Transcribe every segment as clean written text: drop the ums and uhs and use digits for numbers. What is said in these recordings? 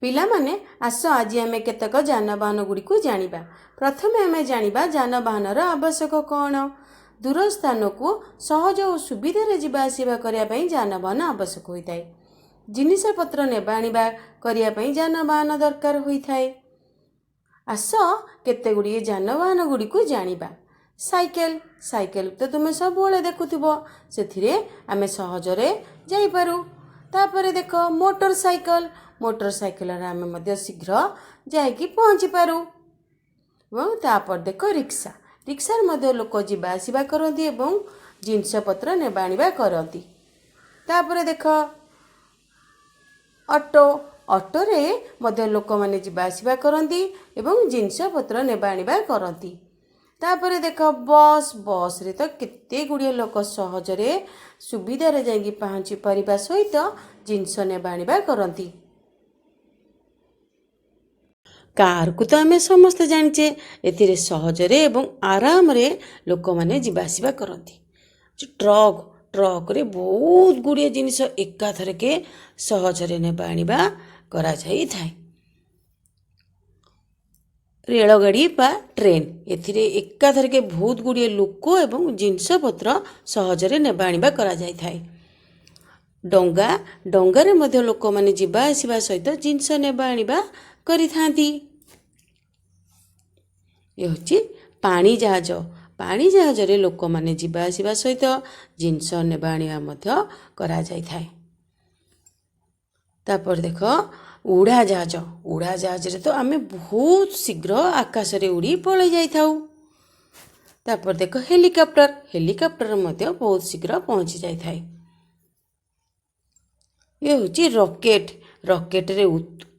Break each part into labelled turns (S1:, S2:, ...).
S1: ପିଲାମାନେ ଆସ ଆଜି ଆମେ କେତେକ ଯାନବାହନ ଗୁଡ଼ିକୁ ଜାଣିବା। ପ୍ରଥମେ ଆମେ ଜାଣିବା ଯାନବାହନର ଆବଶ୍ୟକ କ'ଣ। ଦୂର ସ୍ଥାନକୁ ସହଜ ଓ ସୁବିଧାରେ ଯିବା ଆସିବା କରିବା ପାଇଁ ଯାନବାହନ ଆବଶ୍ୟକ ହୋଇଥାଏ। ଜିନିଷପତ୍ର ନେବା ଆଣିବା କରିବା ପାଇଁ ଯାନବାହନ ଦରକାର ହୋଇଥାଏ। ଆସ କେତେ ଗୁଡ଼ିଏ ଯାନବାହନ ଗୁଡ଼ିକୁ ଜାଣିବା। ସାଇକେଲ, ସାଇକେଲ ତ ତୁମେ ସବୁବେଳେ ଦେଖୁଥିବ, ସେଥିରେ ଆମେ ସହଜରେ ଯାଇପାରୁ। ତାପରେ ଦେଖ ମୋଟର ସାଇକେଲ, ମୋଟର ସାଇକେଲରେ ଆମେ ମଧ୍ୟ ଶୀଘ୍ର ଯାଇକି ପହଞ୍ଚିପାରୁ। ଏବଂ ତାପରେ ଦେଖ ରିକ୍ସା, ରିକ୍ସାରେ ମଧ୍ୟ ଲୋକ ଯିବା ଆସିବା କରନ୍ତି ଏବଂ ଜିନିଷପତ୍ର ନେବା ଆଣିବା କରନ୍ତି। ତାପରେ ଦେଖ ଅଟୋ, ଅଟୋରେ ମଧ୍ୟ ଲୋକମାନେ ଯିବା ଆସିବା କରନ୍ତି ଏବଂ ଜିନିଷପତ୍ର ନେବା ଆଣିବା କରନ୍ତି। ତାପରେ ଦେଖ ବସ୍, ବସ୍ରେ ତ କେତେ ଗୁଡ଼ିଏ ଲୋକ ସହଜରେ ସୁବିଧାରେ ଯାଇକି ପହଞ୍ଚି ପାରିବା ସହିତ ଜିନିଷ ନେବା ଆଣିବା କରନ୍ତି। କାରକୁ ତ ଆମେ ସମସ୍ତେ ଜାଣିଛେ, ଏଥିରେ ସହଜରେ ଏବଂ ଆରାମରେ ଲୋକମାନେ ଯିବା ଆସିବା କରନ୍ତି। ଟ୍ରକ୍, ଟ୍ରକରେ ବହୁତ ଗୁଡ଼ିଏ ଜିନିଷ ଏକାଥରକେ ସହଜରେ ନେବା ଆଣିବା କରାଯାଇଥାଏ। ରେଳଗାଡ଼ି ବା ଟ୍ରେନ୍, ଏଥିରେ ଏକାଥରକେ ବହୁତ ଗୁଡ଼ିଏ ଲୋକ ଏବଂ ଜିନିଷପତ୍ର ସହଜରେ ନେବା ଆଣିବା କରାଯାଇଥାଏ। ଡଙ୍ଗା, ଡଙ୍ଗାରେ ମଧ୍ୟ ଲୋକମାନେ ଯିବା ଆସିବା ସହିତ ଜିନିଷ ନେବା ଆଣିବା କରିଥାନ୍ତି। ଏ ହେଉଛି ପାଣି ଜାହାଜ, ପାଣି ଜାହାଜରେ ଲୋକମାନେ ଯିବା ଆସିବା ସହିତ ଜିନିଷ ନେବା ଆଣିବା ମଧ୍ୟ କରାଯାଇଥାଏ। ତାପରେ ଦେଖ ଉଡ଼ାଜାହାଜ, ଉଡ଼ାଜାହାଜରେ ତ ଆମେ ବହୁତ ଶୀଘ୍ର ଆକାଶରେ ଉଡ଼ି ପଳାଇ ଯାଇଥାଉ। ତାପରେ ଦେଖ ହେଲିକପ୍ଟର, ହେଲିକପ୍ଟର ମଧ୍ୟ ବହୁତ ଶୀଘ୍ର ପହଞ୍ଚି ଯାଇଥାଏ। ଏ ହେଉଛି ରକେଟ୍, ରକେଟରେ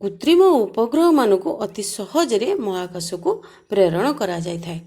S1: କୃତ୍ରିମ ଉପଗ୍ରହମାନଙ୍କୁ ଅତି ସହଜରେ ମହାକାଶକୁ ପ୍ରେରଣ କରାଯାଇଥାଏ।